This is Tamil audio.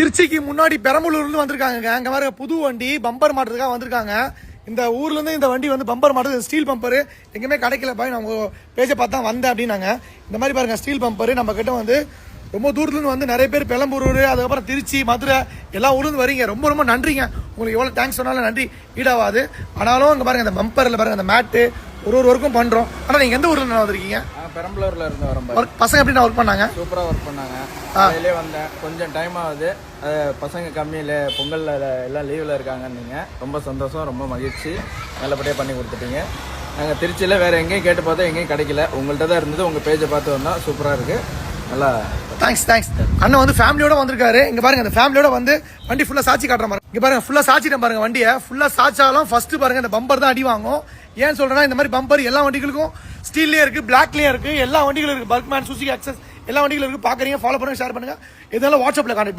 திருச்சிக்கு முன்னாடி பெரம்பலூர்ல இருந்து வந்திருக்காங்க. அங்க பாருங்க புது வண்டி பம்பர் மாட்டுறதுக்காக வந்திருக்காங்க. இந்த ஊர்ல இருந்து இந்த வண்டி வந்து பம்பர் மாட்டுறது ஸ்டீல் பம்பர் எங்கேயுமே கிடைக்கல பாய். நம்ம பேஜை பார்த்து தான் வந்தேன் அப்படின்னாங்க. இந்த மாதிரி பாருங்க ஸ்டீல் பம்பர் நம்ம கிட்ட வந்து ரொம்ப தூரத்துலேருந்து வந்து நிறைய பேர் பெரம்பலூர் அதுக்கப்புறம் திருச்சி மதுரை எல்லா ஊர்லேருந்து வரீங்க. ரொம்ப ரொம்ப நன்றிங்க. உங்களுக்கு எவ்வளோ தேங்க்ஸ் சொன்னாலும் நன்றி ஈடாகாது. ஆனாலும் அங்கே பாருங்க அந்த பம்பரில் பாருங்க அந்த மேட்டு ஒரு ஒர்க்கும் பண்ணுறோம். ஆனால் நீங்கள் எந்த ஊரில் வந்திருக்கீங்க? பெரம்பலூர்ல இருந்து வரோம். பசங்க எப்படி ஒர்க் பண்ணாங்க? சூப்பரா ஒர்க் பண்ணாங்க. காலையிலே வந்தேன். கொஞ்சம் டைம் ஆகுது. பசங்க கம்மியில் பொங்கல்ல எல்லாம் லீவில் இருக்காங்க. நீங்கள் ரொம்ப சந்தோஷம், ரொம்ப மகிழ்ச்சி. நல்லபடியாக பண்ணி கொடுத்துட்டீங்க. நாங்கள் திருச்சியில் வேறு எங்கேயும் கேட்டு பார்த்தா எங்கேயும் கிடைக்கல. உங்கள்கிட்ட தான் இருந்தது. உங்கள் பேஜை பார்த்து வந்தோம். சூப்பராக இருக்குது. நல்லா தேங்க்ஸ். அண்ணன் வந்து ஃபேமிலியோட வந்திருக்காரு. இங்க பாருங்க அந்த ஃபேமிலியோட வந்து வண்டி ஃபுல்லா சாட்சி காட்டுற மாதிரி. இங்க பாருங்க ஃபுல்லா சாச்சிட்டேன் பாருங்க. வண்டியை ஃபுல்லா சாச்சாலும் ஃபர்ஸ்ட் பாருங்க இந்த பம்பர் தான் அடி வாங்கும். ஏன் சொல்றேன்னா இந்த மாதிரி பம்பர் எல்லா வண்டிகளுக்கும் ஸ்டீல்லயே இருக்கு, பிளாக்லயே இருக்கு, எல்லா வண்டிகளும் இருக்கு. பல்க்மேன், சுசுகி, எக்ஸஸ் எல்லா வண்டிகளும் இருக்கு. பாக்குறீங்க, ஃபாலோ பண்ணுங்க, ஷேர் பண்ணுங்க. இதெல்லாம் வாட்ஸ்அப்ல கான்டாக்ட் பண்ணுங்க.